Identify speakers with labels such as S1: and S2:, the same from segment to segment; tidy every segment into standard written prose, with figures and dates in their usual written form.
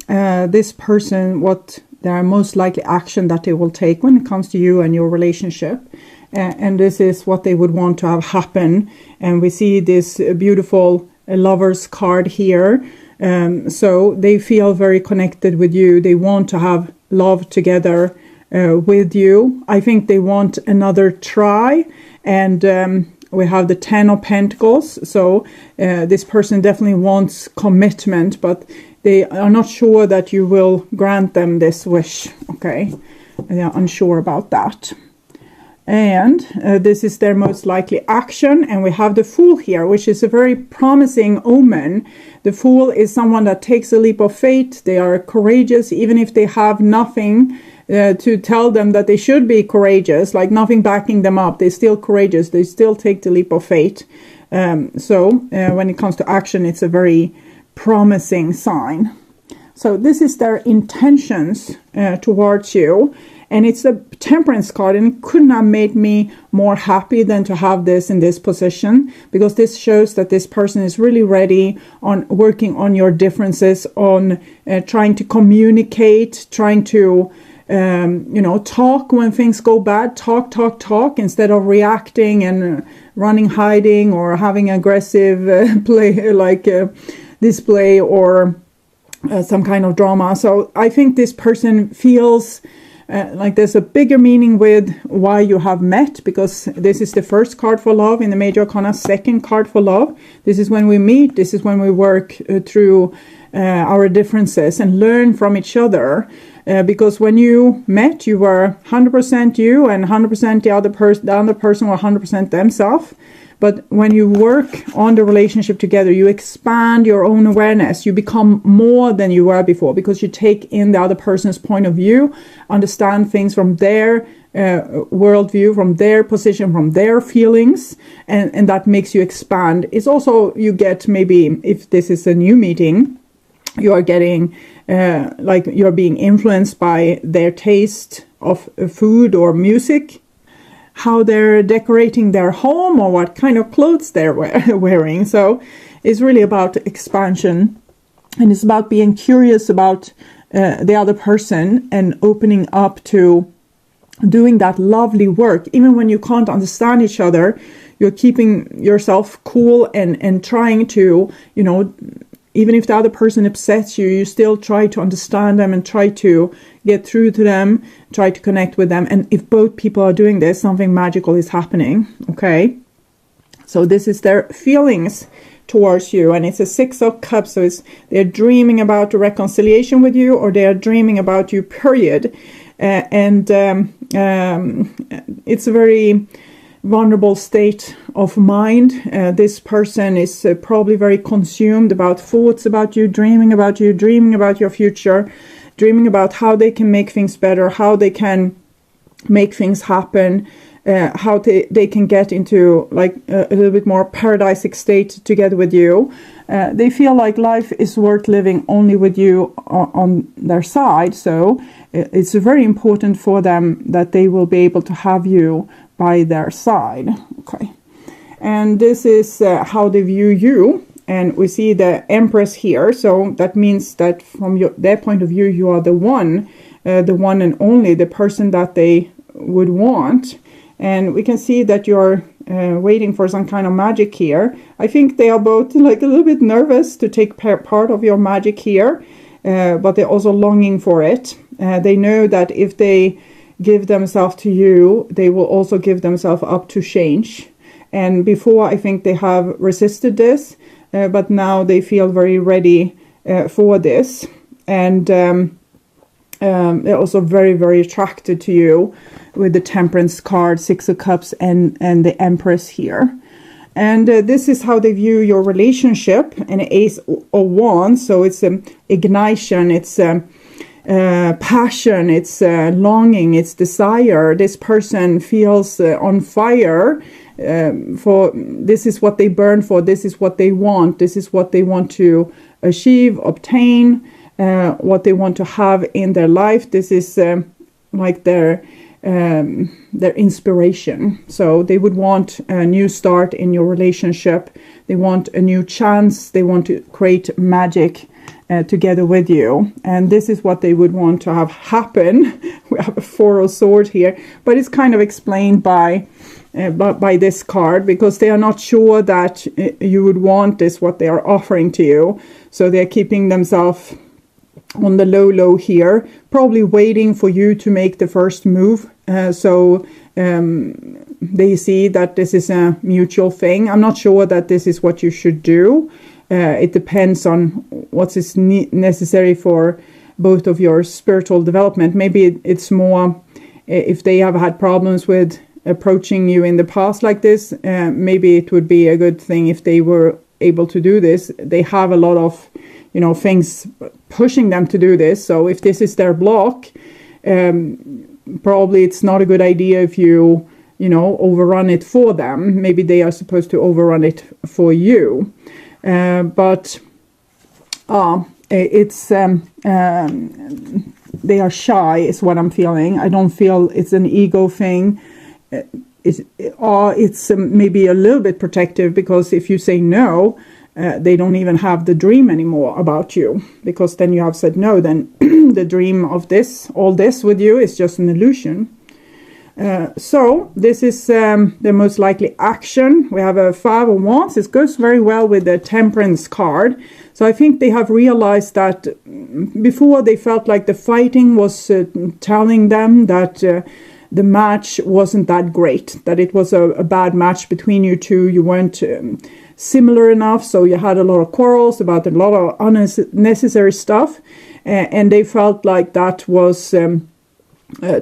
S1: this person what their most likely action that they will take when it comes to you and your relationship. And this is what they would want to have happen. And we see this beautiful lover's card here. So they feel very connected with you. They want to have love together with you. I think they want another try. And we have the 10 of Pentacles. So this person definitely wants commitment, but they are not sure that you will grant them this wish. Okay, they are unsure about that. And this is their most likely action. And we have the Fool here, which is a very promising omen. The Fool is someone that takes a leap of faith. They are courageous, even if they have nothing to tell them that they should be courageous, like nothing backing them up. They're still courageous. They still take the leap of faith. So when it comes to action, it's a very promising sign. So this is their intentions towards you. And it's a Temperance card, and it couldn't have made me more happy than to have this in this position, because this shows that this person is really ready on working on your differences, on trying to communicate, trying to talk when things go bad, talk instead of reacting and running, hiding, or having aggressive display or some kind of drama. So I think this person feels like there's a bigger meaning with why you have met, because this is the first card for love in the Major Arcana, second card for love. This is when we meet. This is when we work through our differences and learn from each other. Because when you met, you were 100% you, and 100% the other person were 100% themselves. But when you work on the relationship together, you expand your own awareness. You become more than you were before, because you take in the other person's point of view, understand things from their worldview, from their position, from their feelings, and that makes you expand. It's also, you get, maybe if this is a new meeting, you are getting you're being influenced by their taste of food or music, how they're decorating their home, or what kind of clothes they're wearing. So it's really about expansion, and it's about being curious about the other person and opening up to doing that lovely work. Even when you can't understand each other, you're keeping yourself cool and trying to, even if the other person upsets you, you still try to understand them and try to get through to them, try to connect with them. And if both people are doing this, something magical is happening. Okay. So this is their feelings towards you. And it's a 6 of Cups. So they're dreaming about a reconciliation with you, or they are dreaming about you, period. It's a very vulnerable state of mind. This person is probably very consumed about thoughts about you, dreaming about your future, dreaming about how they can make things better, how they can make things happen, how they can get into a little bit more paradisic state together with you. They feel like life is worth living only with you on their side. So it's very important for them that they will be able to have you by their side. Okay. And this is how they view you. And we see the Empress here. So that means that from their point of view, you are the one and only, the person that they would want. And we can see that you're waiting for some kind of magic here. I think they are both a little bit nervous to take part of your magic here, but they're also longing for it. They know that if they give themselves to you, they will also give themselves up to change. And before, I think they have resisted this, but now they feel very ready for this. And they're also very, very attracted to you with the Temperance card, 6 of Cups, and the Empress here. And this is how they view your relationship, an Ace of Wands. So it's ignition, it's passion, it's longing, it's desire. This person feels on fire for this is what they burn for, this is what they want, this is what they want to achieve, obtain, what they want to have in their life. This is like their inspiration. So they would want a new start in your relationship. They want a new chance. They want to create magic together with you, and this is what they would want to have happen. We have a Four of Swords here, but it's kind of explained by this card, because they are not sure that you would want this, what they are offering to you, so they're keeping themselves on the low here, probably waiting for you to make the first move. So they see that this is a mutual thing. I'm not sure that this is what you should do. It depends on what is necessary for both of your spiritual development. Maybe it's more if they have had problems with approaching you in the past like this, maybe it would be a good thing if they were able to do this. They have a lot of things pushing them to do this. So if this is their block, probably it's not a good idea if you overrun it for them. Maybe they are supposed to overrun it for you. But it's they are shy is what I'm feeling. I don't feel it's an ego thing. It's maybe a little bit protective, because if you say no, they don't even have the dream anymore about you, because then you have said no, then the dream of all this with you is just an illusion. So this is the most likely action. We have a Five of Wands. This goes very well with the Temperance card. So I think they have realized that before they felt like the fighting was telling them that the match wasn't that great, that it was a bad match between you two. You weren't similar enough, so you had a lot of quarrels about a lot of unnecessary stuff, and they felt like that was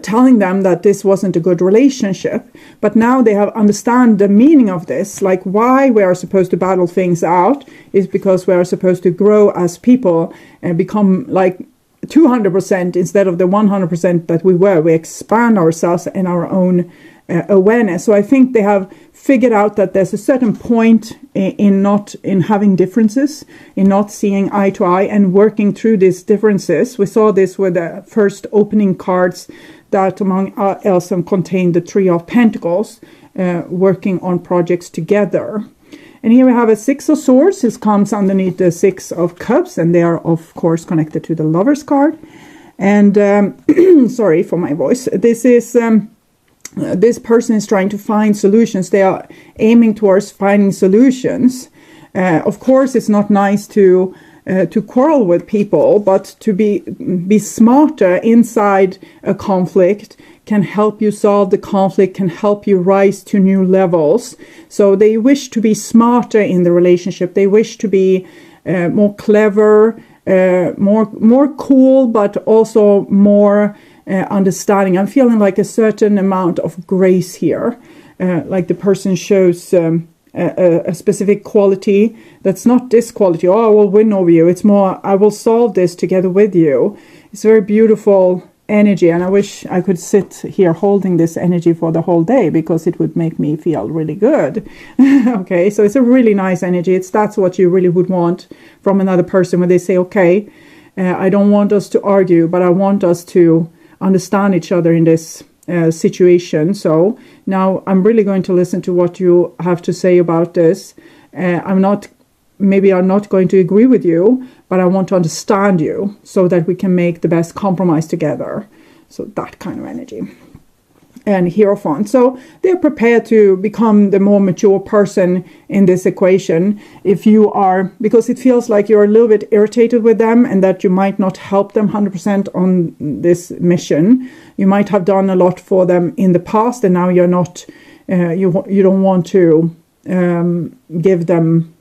S1: telling them that this wasn't a good relationship. But now they have understand the meaning of this, like why we are supposed to battle things out is because we are supposed to grow as people and become like 200% instead of the 100% that we were. We expand ourselves and our own awareness. So I think they have figured out that there's a certain point in having differences, in not seeing eye to eye and working through these differences. We saw this with the first opening cards that among else contained the Three of Pentacles, working on projects together. And here we have a Six of Swords. This comes underneath the Six of Cups, and they are of course connected to the Lovers card. And sorry for my voice. This is this person is trying to find solutions. They are aiming towards finding solutions. Of course, it's not nice to quarrel with people, but to be smarter inside a conflict can help you solve the conflict, can help you rise to new levels. So they wish to be smarter in the relationship. They wish to be more clever, more cool, but also more understanding. I'm feeling like a certain amount of grace here, like the person shows a specific quality that's not this quality. Oh, I will win over you. It's more, I will solve this together with you. It's very beautiful energy, and I wish I could sit here holding this energy for the whole day, because it would make me feel really good. Okay, so it's a really nice energy. That's what you really would want from another person, when they say, okay, I don't want us to argue, but I want us to understand each other in this situation. So now I'm really going to listen to what you have to say about this. I'm not going to agree with you, but I want to understand you so that we can make the best compromise together. So that kind of energy. And Hierophant. So they're prepared to become the more mature person in this equation. Because it feels like you're a little bit irritated with them, and that you might not help them 100% on this mission. You might have done a lot for them in the past, and now you're not, you don't want to give them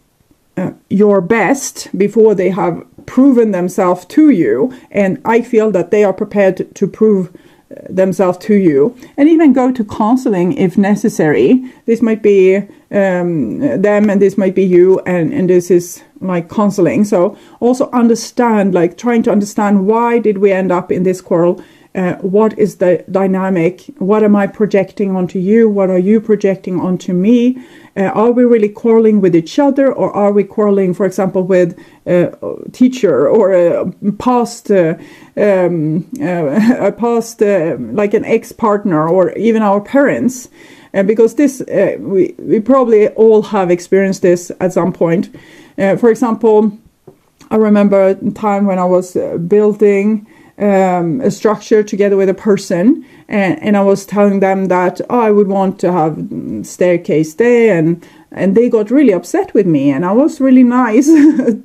S1: your best before they have proven themselves to you. And I feel that they are prepared to prove themselves to you, and even go to counseling if necessary. This might be them, and this might be you, and this is like counseling. So also understand, like trying to understand, why did we end up in this quarrel? What is the dynamic? What am I projecting onto you? What are you projecting onto me? Are we really quarreling with each other, or are we quarreling, for example, with a teacher or a past like an ex-partner, or even our parents? Because this, we probably all have experienced this at some point. For example, I remember a time when I was building a structure together with a person, and I was telling them that I would want to have staircase there, and they got really upset with me, and I was really nice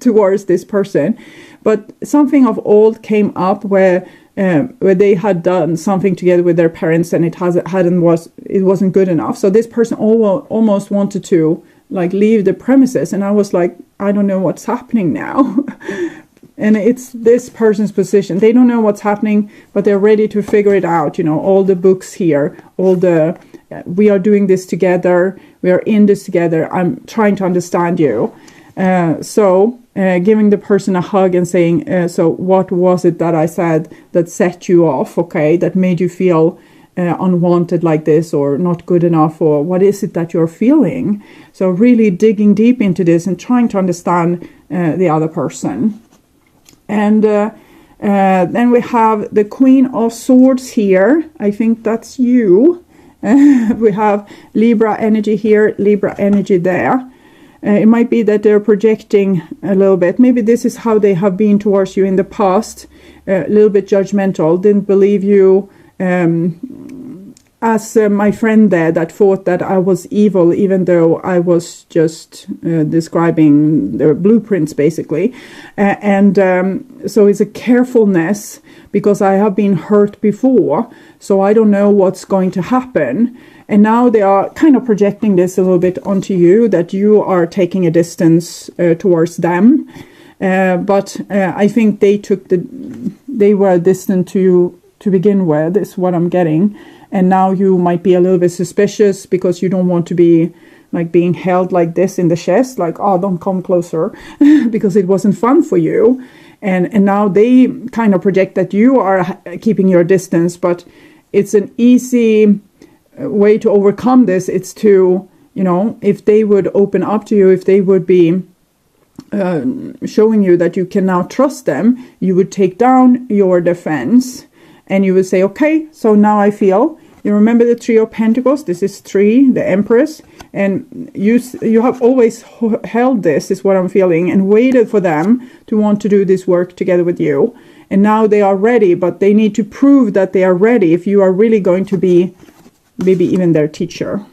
S1: towards this person, but something of old came up where they had done something together with their parents, and it wasn't good enough. So this person almost wanted to like leave the premises, and I was like, I don't know what's happening now. And it's this person's position. They don't know what's happening, but they're ready to figure it out. All the books here, we are doing this together. We are in this together. I'm trying to understand you. So giving the person a hug and saying, so what was it that I said that set you off, okay, that made you feel unwanted like this, or not good enough, or what is it that you're feeling? So really digging deep into this and trying to understand the other person. And then we have the Queen of Swords here. I think that's you. We have Libra energy here, Libra energy there. It might be that they're projecting a little bit. Maybe this is how they have been towards you in the past. A little bit judgmental, didn't believe you. As my friend there that thought that I was evil, even though I was just describing the blueprints basically. So it's a carefulness, because I have been hurt before, so I don't know what's going to happen. And now they are kind of projecting this a little bit onto you, that you are taking a distance towards them. But I think they were distant to you to begin with, is what I'm getting. And now you might be a little bit suspicious because you don't want to be like being held like this in the chest, like, oh, don't come closer, because it wasn't fun for you. And now they kind of project that you are keeping your distance, but it's an easy way to overcome this. It's to, if they would open up to you, if they would be showing you that you can now trust them, you would take down your defense. And you would say, okay, so now I feel, you remember the Three of Pentacles, this is 3, the Empress, and you have always held this, is what I'm feeling, and waited for them to want to do this work together with you. And now they are ready, but they need to prove that they are ready if you are really going to be maybe even their teacher.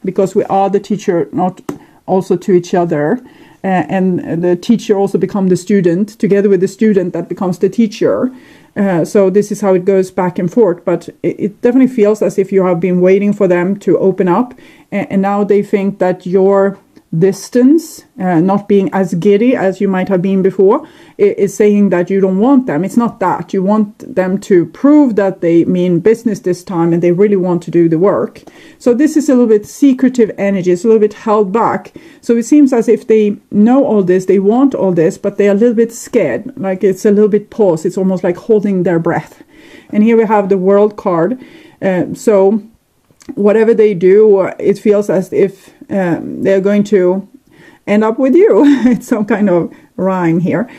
S1: Because we are the teacher, not also to each other. And the teacher also becomes the student, together with the student that becomes the teacher. So this is how it goes back and forth. But it definitely feels as if you have been waiting for them to open up. And now they think that your distance, not being as giddy as you might have been before, is saying that you don't want them. It's not that. You want them to prove that they mean business this time and they really want to do the work. So this is a little bit secretive energy. It's a little bit held back. So it seems as if they know all this, they want all this, but they are a little bit scared. Like it's a little bit paused. It's almost like holding their breath. And here we have the World card. So whatever they do, it feels as if they're going to end up with you. It's some kind of rhyme here.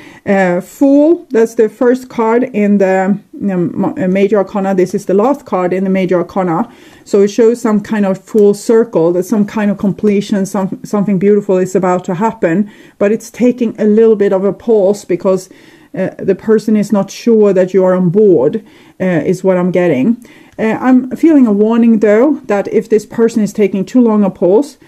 S1: Fool, that's the first card in the Major Arcana. This is the last card in the Major Arcana. So it shows some kind of full circle, that some kind of completion, something beautiful is about to happen. But it's taking a little bit of a pause because the person is not sure that you are on board, is what I'm getting. I'm feeling a warning, though, that if this person is taking too long a pause,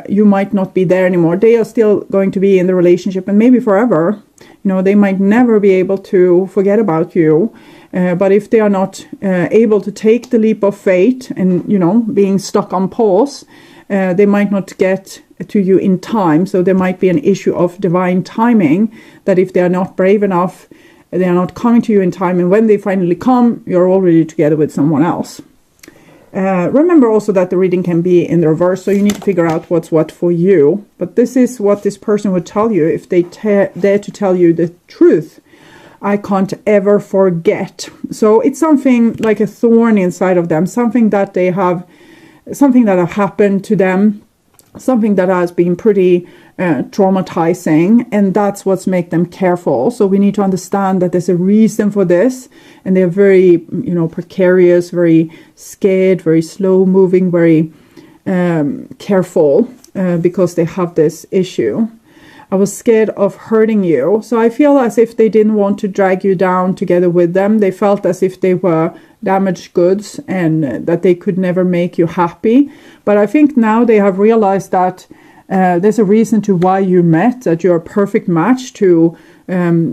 S1: you might not be there anymore. They are still going to be in the relationship, and maybe forever. They might never be able to forget about you. But if they are not able to take the leap of faith and, being stuck on pause, they might not get to you in time. So there might be an issue of divine timing, that if they are not brave enough, they are not coming to you in time, and when they finally come, you're already together with someone else. Remember also that the reading can be in the reverse, so you need to figure out what's what for you. But this is what this person would tell you if they dare to tell you the truth. I can't ever forget. So it's something like a thorn inside of them, something that have happened to them, something that has been pretty traumatizing, and that's what's make them careful. So we need to understand that there's a reason for this, and they're very precarious, very scared, very slow moving, very careful, because they have this issue. I was scared of hurting you. So I feel as if they didn't want to drag you down together with them. They felt as if they were damaged goods and that they could never make you happy. But I think now they have realized that there's a reason to why you met, that you're a perfect match to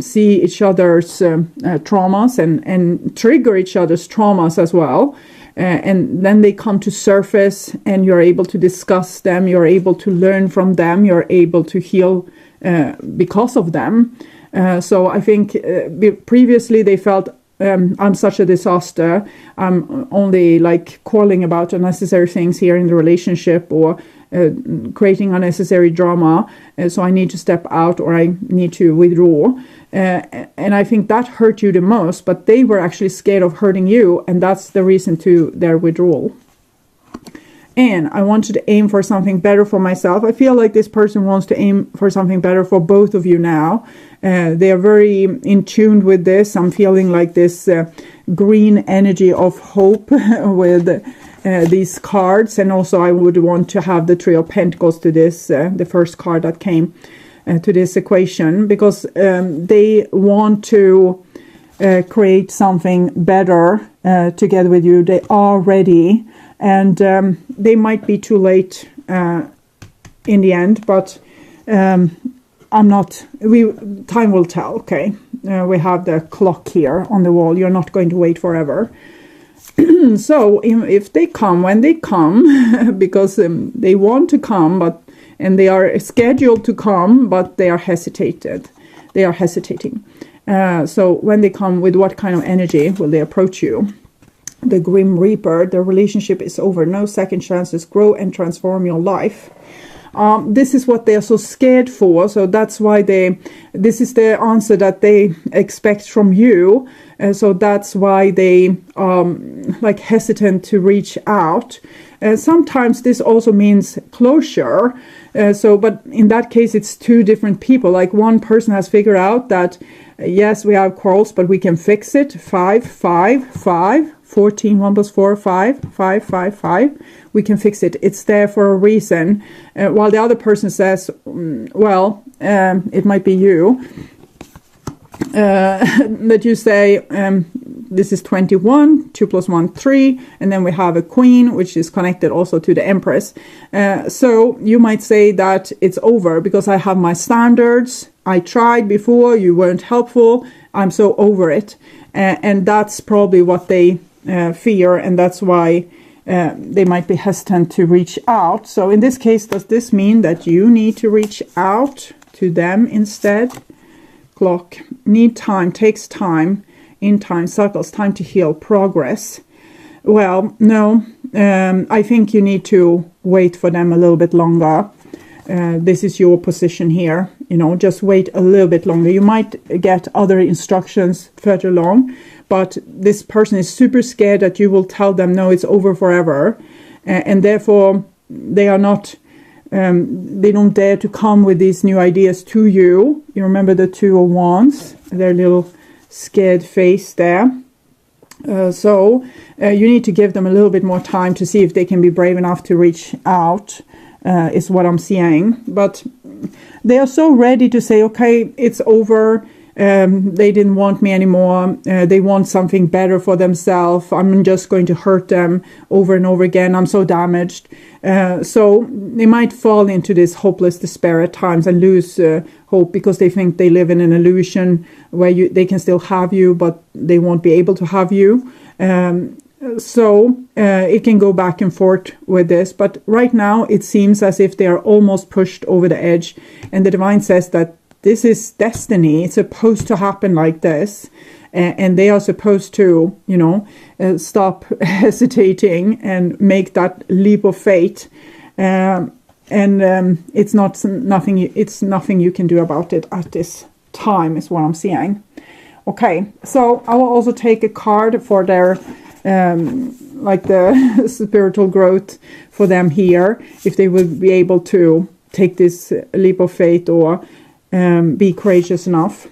S1: see each other's traumas and trigger each other's traumas as well. And then they come to surface and you're able to discuss them, you're able to learn from them, you're able to heal because of them. So I think previously they felt, I'm such a disaster, I'm only like calling about unnecessary things here in the relationship, or creating unnecessary drama, so I need to step out or I need to withdraw. And I think that hurt you the most, but they were actually scared of hurting you, and that's the reason to their withdrawal. And I wanted to aim for something better for myself. I feel like this person wants to aim for something better for both of you now. They are very in tune with this. I'm feeling like this green energy of hope with these cards. And also I would want to have the Three of Pentacles to this, the first card that came to this equation, because they want to create something better together with you. They are ready, and they might be too late in the end, but I'm not, time will tell. Okay, we have the clock here on the wall. You're not going to wait forever. So if they come when they come, because they want to come, and they are scheduled to come, but they are hesitating. So when they come, with what kind of energy will they approach you? The Grim Reaper, the relationship is over. No second chances. Grow and transform your life. This is what they are so scared for. So that's why this is the answer that they expect from you. So that's why they like hesitant to reach out. Sometimes this also means closure. But in that case, it's two different people. Like one person has figured out that, yes, we have quarrels, but we can fix it. 5, 5, 5, 14, 1 plus 4, 5, 5, 5, 5. We can fix it. It's there for a reason. While the other person says, well, it might be you. That you say, this is 21, 2 plus 1, 3, and then we have a queen, which is connected also to the empress. So you might say that it's over because I have my standards. I tried before, you weren't helpful. I'm so over it. And that's probably what they fear, and that's why they might be hesitant to reach out. So in this case, does this mean that you need to reach out to them instead? Clock. Need time, takes time, in time, cycles, time to heal, progress. Well, no, I think you need to wait for them a little bit longer. This is your position here. Just wait a little bit longer. You might get other instructions further along, but this person is super scared that you will tell them, no, it's over forever. And therefore, they are not, they don't dare to come with these new ideas to you. You remember the Two of Wands, their little scared face there. So you need to give them a little bit more time to see if they can be brave enough to reach out, is what I'm seeing. But they are so ready to say, okay, it's over. They didn't want me anymore. They want something better for themselves. I'm just going to hurt them over and over again. I'm so damaged. So they might fall into this hopeless despair at times and lose hope because they think they live in an illusion where they can still have you, but they won't be able to have you. So it can go back and forth with this. But right now it seems as if they are almost pushed over the edge. And the divine says that this is destiny. It's supposed to happen like this. And they are supposed to, stop hesitating and make that leap of faith. It's nothing you can do about it at this time, is what I'm seeing. Okay, so I will also take a card for their, like the spiritual growth for them here, if they will be able to take this leap of faith or be courageous enough.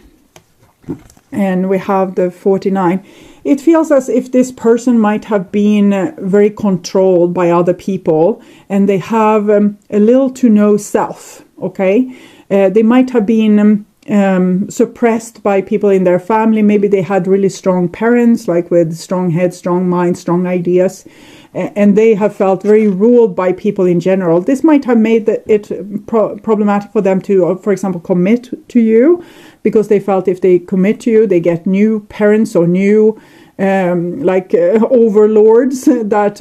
S1: And we have the 49. It feels as if this person might have been very controlled by other people, and they have a little to no self. Okay, They might have been suppressed by people in their family. Maybe they had really strong parents, like with strong head, strong mind, strong ideas, and they have felt very ruled by people in general. This might have made it problematic for them to, for example, commit to you, because they felt if they commit to you, they get new parents or new overlords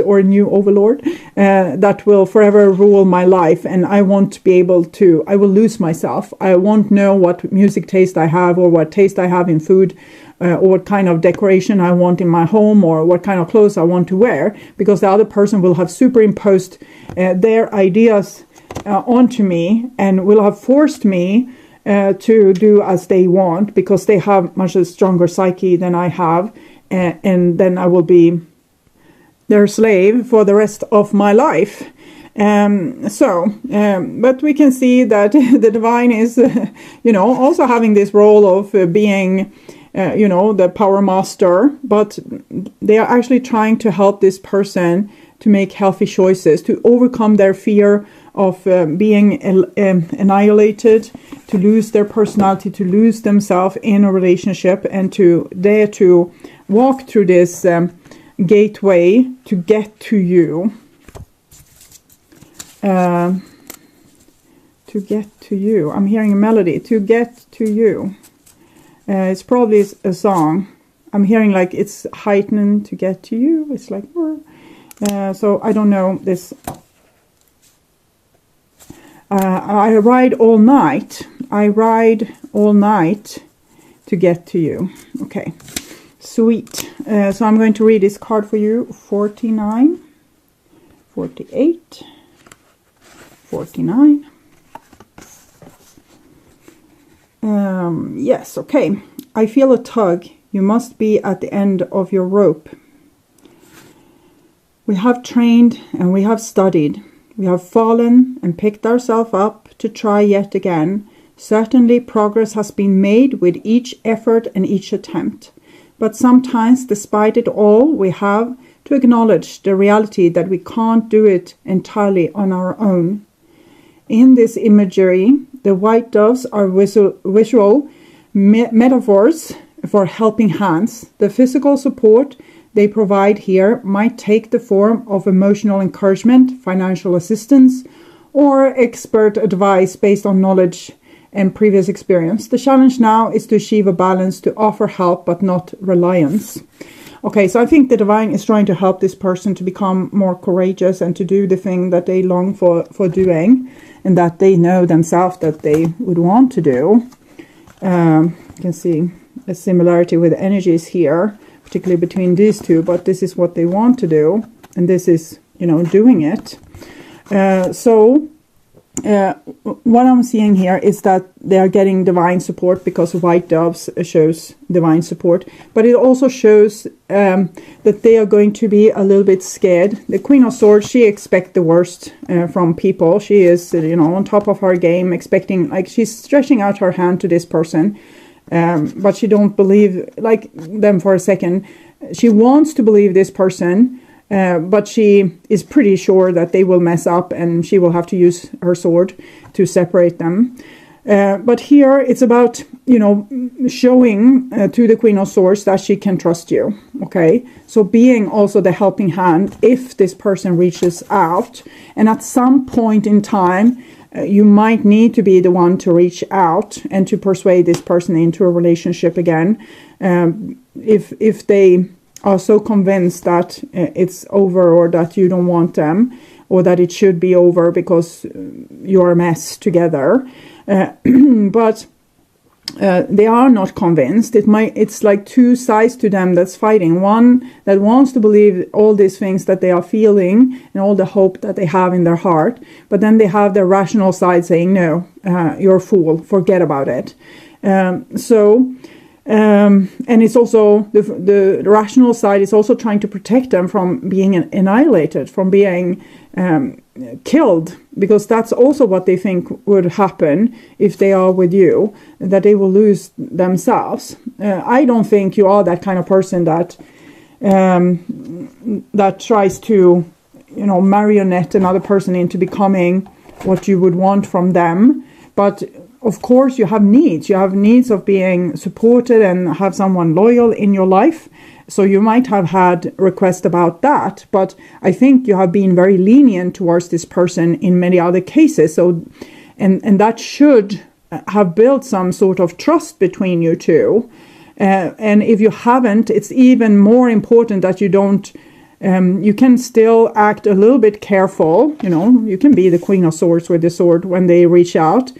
S1: or new overlord that will forever rule my life, and I won't be able to, I will lose myself. I won't know what music taste I have, or what taste I have in food, or what kind of decoration I want in my home, or what kind of clothes I want to wear, because the other person will have superimposed their ideas onto me, and will have forced me to do as they want, because they have much a stronger psyche than I have. And then I will be their slave for the rest of my life. But we can see that the divine is, also having this role of being, the power master. But they are actually trying to help this person to make healthy choices, to overcome their fear of being annihilated, to lose their personality, to lose themselves in a relationship, and to dare to walk through this gateway to get to you. To get to you. I'm hearing a melody. To get to you. It's probably a song. I'm hearing like it's heightened to get to you. It's like, so I don't know this. I ride all night. I ride all night to get to you. Okay. Sweet. So I'm going to read this card for you. 49, 48, 49. Yes, okay. I feel a tug. You must be at the end of your rope. We have trained and we have studied. We have fallen and picked ourselves up to try yet again. Certainly progress has been made with each effort and each attempt. But sometimes, despite it all, we have to acknowledge the reality that we can't do it entirely on our own. In this imagery, the white doves are visual metaphors for helping hands. The physical support they provide here might take the form of emotional encouragement, financial assistance, or expert advice based on knowledge and previous experience. The challenge now is to achieve a balance, to offer help but not reliance. Okay, so I think the divine is trying to help this person to become more courageous and to do the thing that they long for doing, and that they know themselves that they would want to do. You can see a similarity with energies here, particularly between these two, but this is what they want to do, and this is, doing it. What I'm seeing here is that they are getting divine support, because white doves shows divine support, but it also shows that they are going to be a little bit scared. The Queen of Swords, she expects the worst from people. She is, on top of her game, expecting, like, she's stretching out her hand to this person, but she don't believe them for a second. She wants to believe this person, but she is pretty sure that they will mess up, and she will have to use her sword to separate them. But here it's about, showing to the Queen of Swords that she can trust you. Okay, so being also the helping hand if this person reaches out, and at some point in time you might need to be the one to reach out and to persuade this person into a relationship again, if they are so convinced that it's over, or that you don't want them, or that it should be over because you're a mess together. But they are not convinced. It's like two sides to them that's fighting. One that wants to believe all these things that they are feeling and all the hope that they have in their heart, but then they have their rational side saying, no, you're a fool, forget about it. And it's also the rational side is also trying to protect them from being annihilated, from being killed, because that's also what they think would happen if they are with you, that they will lose themselves. I don't think you are that kind of person that tries to, marionette another person into becoming what you would want from them. But of course, you have needs. You have needs of being supported and have someone loyal in your life. So you might have had requests about that, but I think you have been very lenient towards this person in many other cases. So, and that should have built some sort of trust between you two. And if you haven't, it's even more important that you don't. You can still act a little bit careful. You know, you can be the Queen of Swords with the sword when they reach out.